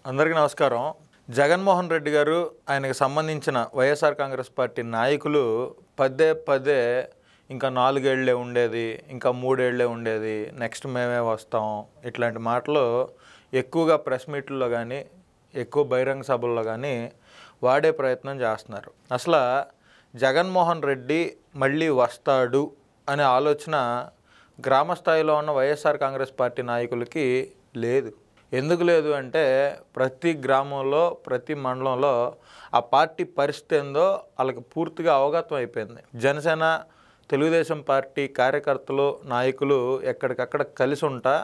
అందరికీ నమస్కారం. జగన్మోహన్ రెడ్డి గారు ఆయనకు సంబంధించిన వైఎస్ఆర్ కాంగ్రెస్ పార్టీ నాయకులు పదే పదే ఇంకా 4 ఏళ్లే ఉండేది, ఇంకా 3 ఏళ్లే ఉండేది, నెక్స్ట్ మేమే వస్తాం, ఇట్లాంటి మాటలు ఎక్కువగా ప్రెస్ మీట్లలో కానీ ఎక్కువ బహిరంగ సభల్లో కానీ వాడే ప్రయత్నం చేస్తున్నారు. అసలు జగన్మోహన్ రెడ్డి మళ్ళీ వస్తాడు అనే ఆలోచన గ్రామ స్థాయిలో ఉన్న వైఎస్ఆర్ కాంగ్రెస్ పార్టీ నాయకులకి లేదు. ఎందుకు లేదు అంటే ప్రతి గ్రామంలో ప్రతి మండలంలో ఆ పార్టీ పరిస్థితి ఏందో వాళ్ళకి పూర్తిగా అవగతం అయిపోయింది. జనసేన తెలుగుదేశం పార్టీ కార్యకర్తలు నాయకులు ఎక్కడికక్కడ కలిసి ఉంటా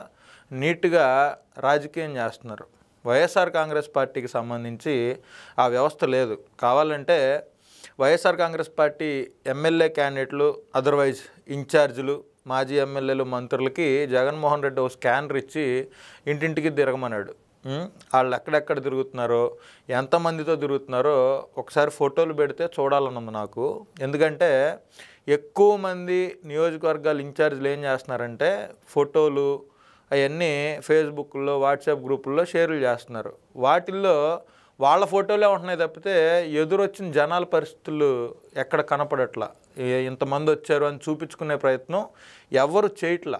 నీట్గా రాజకీయం చేస్తున్నారు. వైఎస్ఆర్ కాంగ్రెస్ పార్టీకి సంబంధించి ఆ వ్యవస్థ లేదు. కావాలంటే వైఎస్ఆర్ కాంగ్రెస్ పార్టీ ఎమ్మెల్యే క్యాండిడేట్లు అదర్వైజ్ ఇన్ఛార్జీలు మాజీ ఎమ్మెల్యేలు మంత్రులకి జగన్మోహన్ రెడ్డి ఒక స్కానర్ ఇచ్చి ఇంటింటికి తిరగమన్నాడు. వాళ్ళు ఎక్కడెక్కడ తిరుగుతున్నారో ఎంతమందితో తిరుగుతున్నారో ఒకసారి ఫోటోలు పెడితే చూడాలనుంది నాకు. ఎందుకంటే ఎక్కువ మంది నియోజకవర్గాల ఇన్ఛార్జీలు ఏం చేస్తున్నారంటే ఫోటోలు అవన్నీ ఫేస్బుక్లో వాట్సాప్ గ్రూపుల్లో షేర్లు చేస్తున్నారు. వాటిల్లో వాళ్ళ ఫోటోలే ఉంటున్నాయి తప్పితే ఎదురొచ్చిన జనాల పరిస్థితులు ఎక్కడ కనపడట్లా. ఇంతమంది వచ్చారు అని చూపించుకునే ప్రయత్నం ఎవరు చేయట్లా.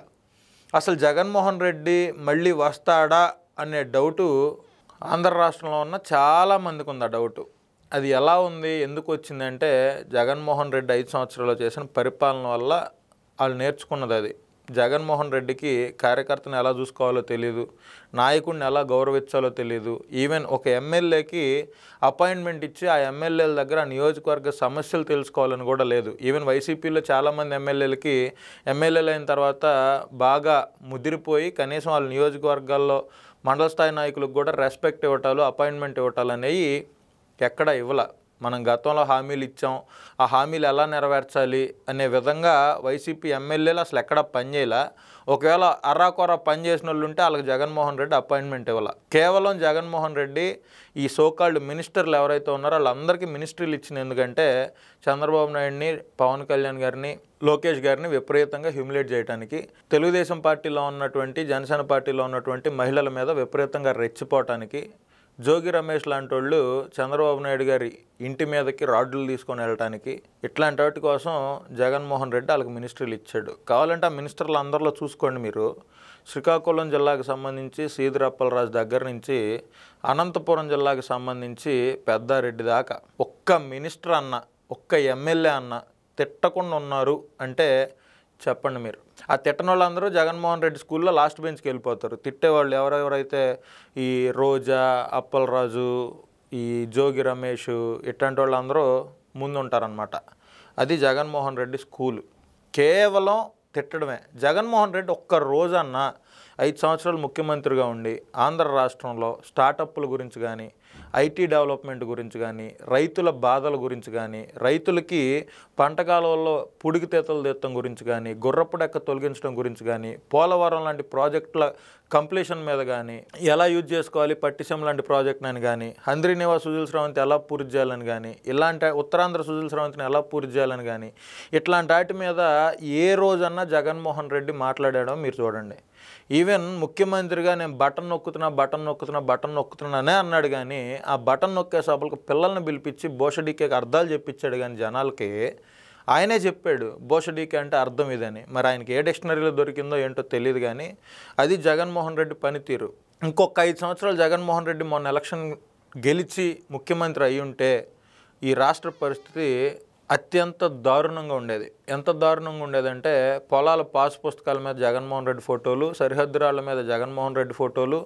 అసలు జగన్మోహన్ రెడ్డి మళ్ళీ వస్తాడా అనే డౌటు ఆంధ్ర రాష్ట్రంలో ఉన్న చాలామందికి ఉంది. ఆ డౌటు అది ఎలా ఉంది, ఎందుకు వచ్చిందంటే జగన్మోహన్ రెడ్డి 5 సంవత్సరాలు చేసిన పరిపాలన వల్ల వాళ్ళు నేర్చుకున్నది అది. జగన్మోహన్ రెడ్డికి కార్యకర్తను ఎలా చూసుకోవాలో తెలియదు, నాయకుడిని ఎలా గౌరవించాలో తెలియదు. ఈవెన్ ఒక ఎమ్మెల్యేకి అపాయింట్మెంట్ ఇచ్చి ఆ ఎమ్మెల్యేల దగ్గర నియోజకవర్గ సమస్యలు తెలుసుకోవాలని కూడా లేదు. ఈవెన్ వైసీపీలో చాలామంది ఎమ్మెల్యేలకి ఎమ్మెల్యేలు అయిన తర్వాత బాగా ముదిరిపోయి కనీసం వాళ్ళ నియోజకవర్గాల్లో మండల స్థాయి నాయకులకు కూడా రెస్పెక్ట్ ఇవ్వటాలు అపాయింట్మెంట్ ఇవ్వటాలు అనేవి ఎక్కడా ఇవ్వాల. మనం గతంలో హామీలు ఇచ్చాం, ఆ హామీలు ఎలా నెరవేర్చాలి అనే విధంగా వైసీపీ ఎమ్మెల్యేలు అసలు ఎక్కడా పనిచేయాల. ఒకవేళ అర్రాకొర పని చేసిన వాళ్ళు ఉంటే వాళ్ళకి జగన్మోహన్ రెడ్డి అపాయింట్మెంట్ ఇవ్వాల. కేవలం జగన్మోహన్ రెడ్డి ఈ సోకాల్డ్ మినిస్టర్లు ఎవరైతే ఉన్నారో వాళ్ళందరికీ మినిస్ట్రీలు ఇచ్చింది ఎందుకంటే చంద్రబాబు నాయుడిని, పవన్ కళ్యాణ్ గారిని, లోకేష్ గారిని విపరీతంగా హ్యూమిలేట్ చేయడానికి, తెలుగుదేశం పార్టీలో ఉన్నటువంటి జనసేన పార్టీలో ఉన్నటువంటి మహిళల మీద విపరీతంగా రెచ్చిపోవటానికి, జోగి రమేష్ లాంటి వాళ్ళు చంద్రబాబు నాయుడు గారి ఇంటి మీదకి రాడ్లు తీసుకొని వెళ్ళటానికి, ఇట్లాంటి వాటి కోసం జగన్మోహన్ రెడ్డి వాళ్ళకి మినిస్ట్రీలు ఇచ్చాడు. కావాలంటే ఆ మినిస్టర్లు అందరిలో చూసుకోండి మీరు. శ్రీకాకుళం జిల్లాకు సంబంధించి సీదిరప్పలరాజు దగ్గర నుంచి అనంతపురం జిల్లాకు సంబంధించి పెద్దారెడ్డి దాకా ఒక్క మినిస్టర్ అన్న, ఒక్క ఎమ్మెల్యే అన్న తిట్టకుండా ఉన్నారు అంటే చెప్పండి మీరు. ఆ తిట్టని వాళ్ళందరూ జగన్మోహన్ రెడ్డి స్కూల్లో లాస్ట్ బెంచ్కి వెళ్ళిపోతారు. తిట్టేవాళ్ళు ఎవరెవరైతే ఈ రోజా, అప్పలరాజు, ఈ జోగి రమేష్ ఇట్లాంటి వాళ్ళందరూ ముందుంటారనమాట. అది జగన్మోహన్ రెడ్డి స్కూలు. కేవలం తిట్టడమే. జగన్మోహన్ రెడ్డి ఒక్క రోజన్నా 5 సంవత్సరాలు ముఖ్యమంత్రిగా ఉండి ఆంధ్ర రాష్ట్రంలో స్టార్టప్ల గురించి కానీ, ఐటీ డెవలప్మెంట్ గురించి కానీ, రైతుల బాధల గురించి కానీ, రైతులకి పంట కాలువల్లో పుడికితేతలు తీయటం గురించి కానీ, గుర్రపు డెక్క తొలగించడం గురించి కానీ, పోలవరం లాంటి ప్రాజెక్టుల కంప్లీషన్ మీద కానీ, ఎలా యూజ్ చేసుకోవాలి పట్టిసీమ లాంటి ప్రాజెక్ట్ని కానీ, హంద్రీనివా సుజల్ స్రవంతి ఎలా పూర్తి చేయాలని కానీ, ఇలాంటి ఉత్తరాంధ్ర సుజల్ స్రవంతిని ఎలా పూర్తి చేయాలని కానీ, ఇట్లాంటి వాటి మీద ఏ రోజన్నా జగన్మోహన్ రెడ్డి మాట్లాడడం మీరు చూడండి. ఈవెన్ ముఖ్యమంత్రిగా నేను బటన్ నొక్కుతున్నానే అన్నాడు. కానీ ఆ బటన్ నొక్కే సభలకు పిల్లల్ని పిలిపించి బోషడీకేకి అర్థాలు చెప్పించాడు. కానీ జనాలకి ఆయనే చెప్పాడు బోషడీకే అంటే అర్థం ఇదని. మరి ఆయనకి ఏ డిక్షనరీలో దొరికిందో ఏంటో తెలియదు. కానీ అది జగన్మోహన్ రెడ్డి పనితీరు. ఇంకొక 5 సంవత్సరాలు జగన్మోహన్ రెడ్డి మొన్న ఎలక్షన్ గెలిచి ముఖ్యమంత్రి అయి ఉంటే ఈ రాష్ట్ర పరిస్థితి అత్యంత దారుణంగా ఉండేది. ఎంత దారుణంగా ఉండేదంటే పొలాల పాస్ పుస్తకాల మీద జగన్మోహన్ రెడ్డి ఫోటోలు, సరిహద్దురాళ్ళ మీద జగన్మోహన్ రెడ్డి ఫోటోలు,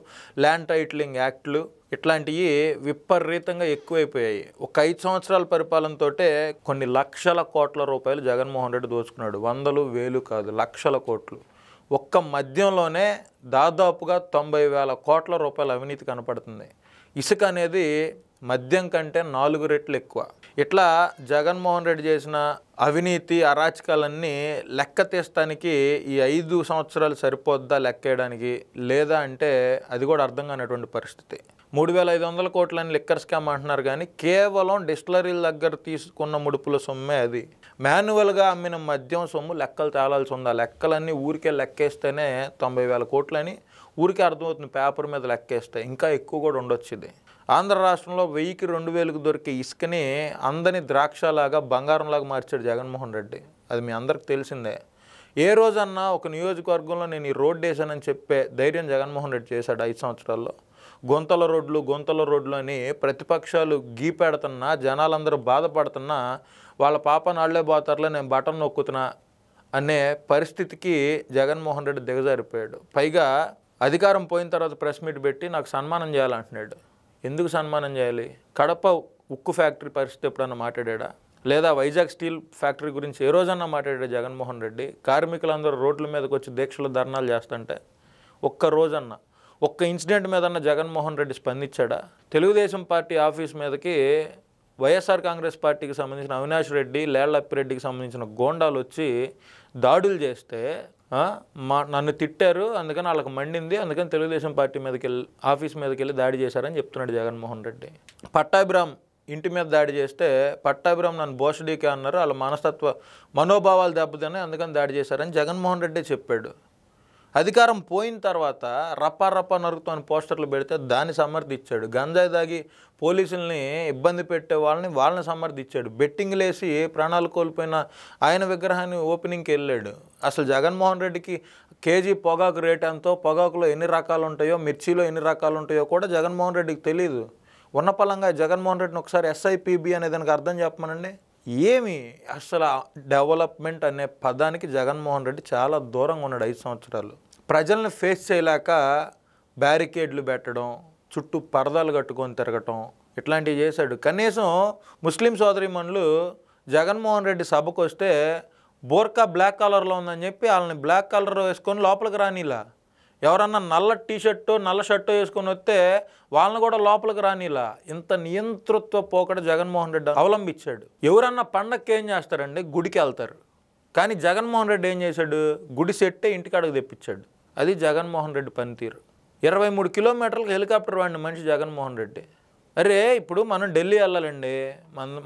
ల్యాండ్ టైటిలింగ్ యాక్ట్లు ఇట్లాంటివి విపరీతంగా ఎక్కువైపోయాయి. ఒక 5 సంవత్సరాల పరిపాలనతో కొన్ని లక్షల కోట్ల రూపాయలు జగన్మోహన్ రెడ్డి దోచుకున్నాడు. వందలు వేలు కాదు, లక్షల కోట్లు. ఒక్క మద్యంలోనే దాదాపుగా 90,000 కోట్ల రూపాయల అవినీతి కనపడుతుంది. ఇసుక అనేది మద్యం కంటే 4 రెట్లు ఎక్కువ. ఇట్లా జగన్మోహన్ రెడ్డి చేసిన అవినీతి అరాచకాలన్నీ లెక్క తీస్తానికి ఈ 5 సంవత్సరాలు సరిపోద్దా లెక్కేయడానికి, లేదా అంటే అది కూడా అర్థం కానటువంటి పరిస్థితి. 3,500 కోట్లని లిక్కర్ స్కామ్ అంటున్నారు. కానీ కేవలం డిస్టిలరీల దగ్గర తీసుకున్న ముడుపుల సొమ్మే అది. మాన్యువల్గా అమ్మిన మద్యం సొమ్ము లెక్కలు తేలాల్సి ఉంది. ఆ లెక్కలన్నీ ఊరికే లెక్కేస్తేనే 90,000 కోట్లని ఊరికే అర్థమవుతుంది పేపర్ మీద లెక్కేస్తే, ఇంకా ఎక్కువ కూడా ఉండొచ్చు ఇది. ఆంధ్ర రాష్ట్రంలో 1000కి 2000కి దొరికే ఇసుకని అందని ద్రాక్షలాగా బంగారంలాగా మార్చాడు జగన్మోహన్ రెడ్డి. అది మీ అందరికి తెలిసిందే. ఏ రోజన్నా ఒక నియోజకవర్గంలో నేను ఈ రోడ్డు వేసానని చెప్పే ధైర్యం జగన్మోహన్ రెడ్డి చేశాడు 5 సంవత్సరాల్లో? గుంతల రోడ్లు అని ప్రతిపక్షాలు గీపెడుతున్నా, జనాలందరూ బాధపడుతున్నా, వాళ్ళ పాప నాళ్లే పోతారులే నేను బటన్ నొక్కుతున్నా అనే పరిస్థితికి జగన్మోహన్ రెడ్డి దిగజారిపోయాడు. పైగా అధికారం పోయిన తర్వాత ప్రెస్ మీట్ పెట్టి నాకు సన్మానం చేయాలంటున్నాడు. ఎందుకు సన్మానం చేయాలి? కడప ఉక్కు ఫ్యాక్టరీ పరిస్థితి ఎప్పుడన్నా మాట్లాడా? లేదా వైజాగ్ స్టీల్ ఫ్యాక్టరీ గురించి ఏ రోజన్నా మాట్లాడాడు జగన్మోహన్ రెడ్డి? కార్మికులందరూ రోడ్ల మీదకి వచ్చి దీక్షలు ధర్నాలు చేస్తుంటే ఒక్క రోజన్నా, ఒక్క ఇన్సిడెంట్ మీదన్నా జగన్మోహన్ రెడ్డి స్పందించాడా? తెలుగుదేశం పార్టీ ఆఫీస్ మీదకి వైఎస్ఆర్ కాంగ్రెస్ పార్టీకి సంబంధించిన అవినాష్ రెడ్డి, లేళ్ల అప్పిరెడ్డికి సంబంధించిన గోండాలు వచ్చి దాడులు చేస్తే నన్ను తిట్టారు, అందుకని వాళ్ళకి మండింది, అందుకని తెలుగుదేశం పార్టీ మీదకి వెళ్ళి ఆఫీస్ మీదకి వెళ్ళి దాడి చేశారని చెప్తున్నాడు జగన్మోహన్ రెడ్డి. పట్టాభిరామ్ ఇంటి మీద దాడి చేస్తే పట్టాభిరామ్ నన్ను బోషడీకే అన్నారు, వాళ్ళ మనోభావాలు దెబ్బతిని అందుకని దాడి చేశారని జగన్మోహన్ రెడ్డి చెప్పాడు. అధికారం పోయిన తర్వాత రప్పా నరుకుతూ అని పోస్టర్లు పెడితే దాన్ని సమర్థించాడు. గంజాయి దాగి పోలీసుల్ని ఇబ్బంది పెట్టే వాళ్ళని సమర్థించాడు. బెట్టింగ్లు వేసి ప్రాణాలు కోల్పోయిన ఆయన విగ్రహాన్ని ఓపెనింగ్కి వెళ్ళాడు. అసలు జగన్మోహన్ రెడ్డికి కేజీ పొగాకు రేట్ ఎంతో, పొగాకులో ఎన్ని రకాలు ఉంటాయో, మిర్చిలో ఎన్ని రకాలు ఉంటాయో కూడా జగన్మోహన్ రెడ్డికి తెలియదు. ఉన్న పలంగా జగన్మోహన్ రెడ్డిని ఒకసారి SIPB అనే దానికి అర్థం చెప్పమనండి. ఏమి అసలు డెవలప్మెంట్ అనే పదానికి జగన్మోహన్ రెడ్డి చాలా దూరంగా ఉన్నాడు 5 సంవత్సరాలు. ప్రజల్ని ఫేస్ చేయలేక బ్యారికేడ్లు పెట్టడం, చుట్టూ పరదాలు కట్టుకొని తిరగటం, ఇట్లాంటివి చేశాడు. కనీసం ముస్లిం సోదరీమణులు జగన్మోహన్ రెడ్డి సభకు వస్తే బోర్కా బ్లాక్ కలర్లో ఉందని చెప్పి వాళ్ళని బ్లాక్ కలర్ వేసుకొని లోపలికి రానిలా. ఎవరన్నా నల్ల టీషర్టు నల్ల షర్టు వేసుకొని వస్తే వాళ్ళని కూడా లోపలికి రానిలా. ఇంత నియంతృత్వ పోకడ జగన్మోహన్ రెడ్డి అవలంబించాడు. ఎవరన్నా పండగకి ఏం చేస్తారండి? గుడికి వెళ్తారు. కానీ జగన్మోహన్ రెడ్డి ఏం చేశాడు? గుడి సెట్టే ఇంటికాడకు తెప్పించాడు. అది జగన్మోహన్ రెడ్డి పనితీరు. 23 కిలోమీటర్లకు హెలికాప్టర్ వాడిన మనిషి జగన్మోహన్ రెడ్డి. అరే ఇప్పుడు మనం ఢిల్లీ వెళ్ళాలండి,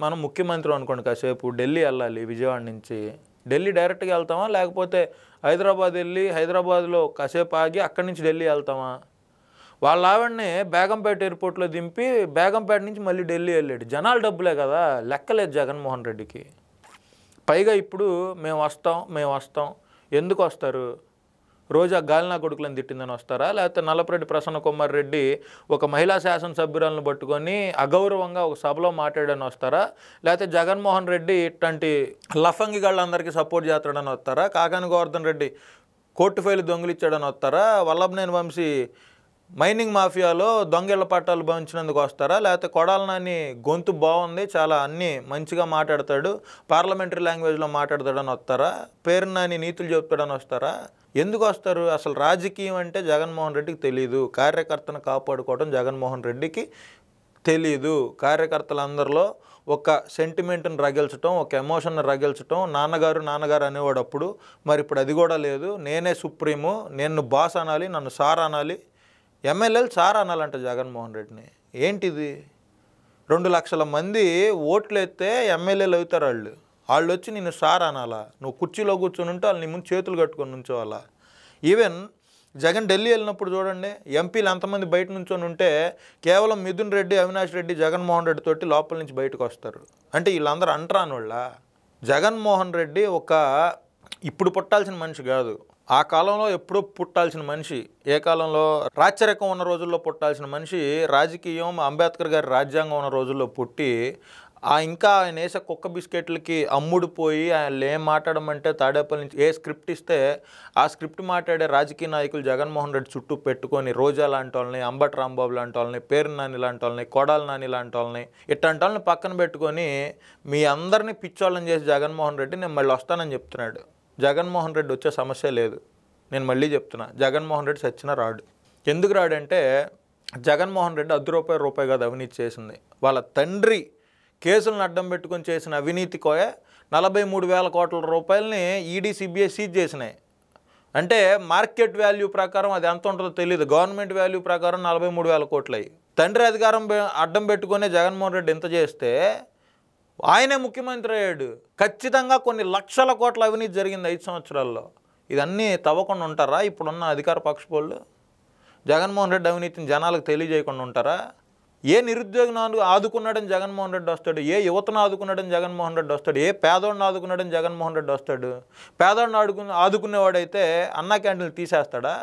మనం ముఖ్యమంత్రి అనుకోండి, కాసేపు ఢిల్లీ వెళ్ళాలి. విజయవాడ నుంచి ఢిల్లీ డైరెక్ట్గా వెళ్తామా, లేకపోతే హైదరాబాద్ వెళ్ళి హైదరాబాద్లో కాసేపు ఆగి అక్కడి నుంచి ఢిల్లీ వెళ్తామా? వాళ్ళ ఆవిడని బేగంపేట ఎయిర్పోర్ట్లో దింపి బేగంపేట నుంచి మళ్ళీ ఢిల్లీ వెళ్ళాడు. జనాల డబ్బులే కదా, లెక్కలేదు జగన్మోహన్ రెడ్డికి. పైగా ఇప్పుడు మేము వస్తాం ఎందుకు వస్తారు? రోజా గాలినా కొడుకులను తిట్టిందని వస్తారా? లేకపోతే నల్లపరెడ్డి ప్రసన్న కుమార్ రెడ్డి ఒక మహిళా శాసనసభ్యురాలను పట్టుకొని అగౌరవంగా ఒక సభలో మాట్లాడని వస్తారా? లేకపోతే జగన్మోహన్ రెడ్డి ఇట్లాంటి లఫంగిగాళ్ళందరికీ సపోర్ట్ చేస్తాడని వస్తారా? కాకాని గోవర్ధన్ రెడ్డి కోర్టు ఫైలు దొంగిలిచ్చాడని వస్తారా? వల్లభనేని వంశీ మైనింగ్ మాఫియాలో దొంగేళ్ల పట్టాలు భావించినందుకు వస్తారా? లేకపోతే కొడాల నాని గొంతు బాగుంది, చాలా అన్నీ మంచిగా మాట్లాడతాడు, పార్లమెంటరీ లాంగ్వేజ్లో మాట్లాడతాడని వస్తారా? పేరు నాని నీతులు చెప్తాడని వస్తారా? ఎందుకు వస్తారు? అసలు రాజకీయం అంటే జగన్మోహన్ రెడ్డికి తెలియదు. కార్యకర్తను కాపాడుకోవడం జగన్మోహన్ రెడ్డికి తెలీదు. కార్యకర్తలందరిలో ఒక సెంటిమెంట్ని రగిల్చడం, ఒక ఎమోషన్ని రగిల్చడం, నాన్నగారు అనేవాడు అప్పుడు. మరి ఇప్పుడు అది కూడా లేదు. నేనే సుప్రీము, నేను బాస్ అనాలి, నన్ను సార్ అనాలి. ఎమ్మెల్యేలు సార్ అనాలంట జగన్మోహన్ రెడ్డిని. ఏంటిది? 2 లక్షల మంది ఓట్లు ఎత్తే ఎమ్మెల్యేలు అవుతారు వాళ్ళు వచ్చి నిన్ను సార్ అనాలా? నువ్వు కుర్చీలో కూర్చొని ఉంటే వాళ్ళు నీ ముందు చేతులు కట్టుకొని నుంచోవాలా? ఈవెన్ జగన్ ఢిల్లీ వెళ్ళినప్పుడు చూడండి, ఎంపీలు ఎంతమంది బయట నుంచొని ఉంటే కేవలం మిథున్ రెడ్డి, అవినాష్ రెడ్డి, జగన్మోహన్ రెడ్డి తోటి లోపల నుంచి బయటకు వస్తారు. అంటే వీళ్ళందరూ అంటరాని వాళ్ళ? జగన్మోహన్ రెడ్డి ఇప్పుడు పుట్టాల్సిన మనిషి కాదు, ఆ కాలంలో ఎప్పుడో పుట్టాల్సిన మనిషి. ఏ కాలంలో? రాచరికం ఉన్న రోజుల్లో పుట్టాల్సిన మనిషి. రాజకీయం అంబేద్కర్ గారి రాజ్యాంగం ఉన్న రోజుల్లో పుట్టి ఇంకా ఆయన వేసే కుక్క బిస్కెట్లకి అమ్ముడుపోయి ఆయన ఏం మాట్లాడమంటే తాడేపల్లి నుంచి ఏ స్క్రిప్ట్ ఇస్తే ఆ స్క్రిప్ట్ మాట్లాడే రాజకీయ నాయకులు జగన్మోహన్ రెడ్డి చుట్టూ పెట్టుకొని రోజా లాంటి వాళ్ళని, అంబటి రాంబాబు లాంటి వాళ్ళని, పేరు నాని లాంటి వాళ్ళని, కొడాల నాని లాంటి వాళ్ళని, ఇట్లాంటి వాళ్ళని పక్కన పెట్టుకొని మీ అందరినీ పిచ్చోళ్ళని చేసి జగన్మోహన్ రెడ్డి నేను మళ్ళీ వస్తానని చెప్తున్నాడు. జగన్మోహన్ రెడ్డి వచ్చే సమస్య లేదు. నేను మళ్ళీ చెప్తున్నా, జగన్మోహన్ రెడ్డి సచ్చినా రాడు. ఎందుకు రాడంటే జగన్మోహన్ రెడ్డి రూపాయి కాదు అవినీతి చేసింది. వాళ్ళ తండ్రి కేసులను అడ్డం పెట్టుకొని చేసిన అవినీతి కోయ 43,000 కోట్ల రూపాయలని ఈడీ, సిబిఐ సీజ్ చేసినాయి. అంటే మార్కెట్ వాల్యూ ప్రకారం అది ఎంత ఉంటుందో తెలియదు. గవర్నమెంట్ వాల్యూ ప్రకారం 43,000 కోట్లు అయ్యి. తండ్రి అధికారం అడ్డం పెట్టుకునే జగన్మోహన్ రెడ్డి ఇంత చేస్తే ఆయనే ముఖ్యమంత్రి అయ్యాడు. ఖచ్చితంగా కొన్ని లక్షల కోట్ల అవినీతి జరిగింది 5 సంవత్సరాల్లో. ఇదన్నీ తవ్వకుండా ఉంటారా ఇప్పుడున్న అధికార పక్షపోళ్ళు? జగన్మోహన్ రెడ్డి అవినీతిని జనాలకు తెలియజేయకుండా ఉంటారా? ఏ నిరుద్యోగిని ఆదుకున్నాడని జగన్మోహన్ రెడ్డి వస్తాడు? ఏ యువతను ఆదుకున్నాడని జగన్మోహన్ రెడ్డి వస్తాడు? ఏ పేదోడిని ఆదుకున్నాడని జగన్మోహన్ రెడ్డి వస్తాడు? పేదోడిని ఆదుకునేవాడైతే అన్నా క్యాంటీన్లు తీసేస్తాడా?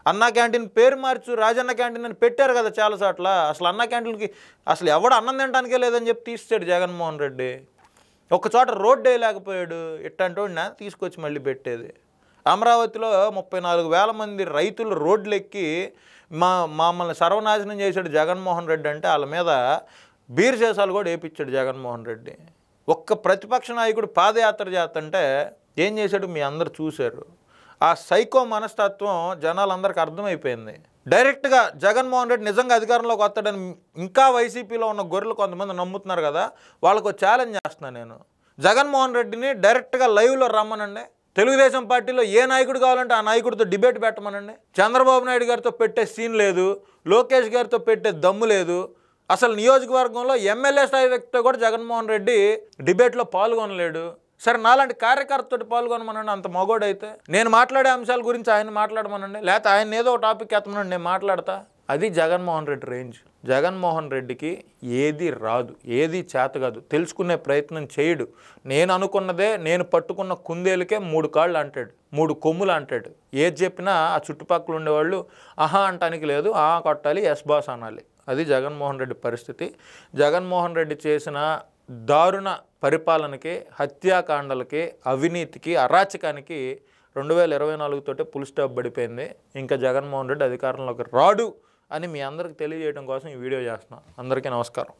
అన్నా క్యాంటీన్ పేరు మార్చు రాజన్న క్యాంటీన్ అని పెట్టారు కదా చాలా చోట్ల. అసలు అన్నా క్యాంటీన్కి అసలు ఎవడు అన్నం తినడానికే లేదని చెప్పి తీసాడు జగన్మోహన్ రెడ్డి. ఒక చోట రోడ్డు వేయలేకపోయాడు, ఇట్టంటోడినా తీసుకొచ్చి మళ్ళీ పెట్టేది. అమరావతిలో 34,000 మంది రైతులు రోడ్లు ఎక్కి మమ్మల్ని సర్వనాశనం చేశాడు జగన్మోహన్ రెడ్డి అంటే వాళ్ళ మీద బీర్ సీసాలు కూడా వేయించాడు జగన్మోహన్ రెడ్డి. ఒక్క ప్రతిపక్ష నాయకుడు పాదయాత్ర చేస్తుంటే ఏం చేశాడు మీ అందరు చూశారు. ఆ సైకో మనస్తత్వం జనాలందరికీ అర్థమైపోయింది. డైరెక్ట్గా జగన్మోహన్ రెడ్డి నిజంగా అధికారంలోకి వస్తాడని ఇంకా వైసీపీలో ఉన్న గొర్రెలు కొంతమంది నమ్ముతున్నారు కదా, వాళ్ళకు ఛాలెంజ్ చేస్తున్నాను నేను. జగన్మోహన్ రెడ్డిని డైరెక్ట్గా లైవ్లో రమ్మనండి. తెలుగుదేశం పార్టీలో ఏ నాయకుడు కావాలంటే ఆ నాయకుడితో డిబేట్ పెట్టమనండి. చంద్రబాబు నాయుడు గారితో పెట్టే సీన్ లేదు, లోకేష్ గారితో పెట్టే దమ్ము లేదు. అసలు నియోజకవర్గంలో ఎమ్మెల్యే స్థాయి వ్యక్తితో కూడా జగన్మోహన్ రెడ్డి డిబేట్లో పాల్గొనలేడు. సరే నాలాంటి కార్యకర్తతో పాల్గొనమనండి. అంత మగోడైతే నేను మాట్లాడే అంశాల గురించి ఆయన మాట్లాడమనండి, లేకపోతే ఆయన ఏదో ఒక టాపిక్ ఎత్తమనండి, నేను మాట్లాడతా. అది జగన్మోహన్ రెడ్డి రేంజ్. జగన్మోహన్ రెడ్డికి ఏది రాదు, ఏది చేత కాదు, తెలుసుకునే ప్రయత్నం చేయడు. నేను అనుకున్నదే, నేను పట్టుకున్న కుందేలుకే 3 కాళ్ళు అంటాడు, 3 కొమ్ములు అంటాడు. ఏది చెప్పినా ఆ చుట్టుపక్కల ఉండేవాళ్ళు ఆహా అంటానికి లేదు, ఆ కొట్టాలి, ఎస్ బాస్ అనాలి. అది జగన్మోహన్ రెడ్డి పరిస్థితి. జగన్మోహన్ రెడ్డి చేసిన దారుణ పరిపాలనకి, హత్యాకాండలకి, అవినీతికి, అరాచకానికి 2024 తోటే ఫుల్ స్టాప్ పడిపోయింది. ఇంకా జగన్మోహన్ రెడ్డి అధికారంలోకి రాడు అని మీ అందరికి తెలియజేయడం కోసం ఈ వీడియో చేస్తున్నాను. అందరికీ నమస్కారం.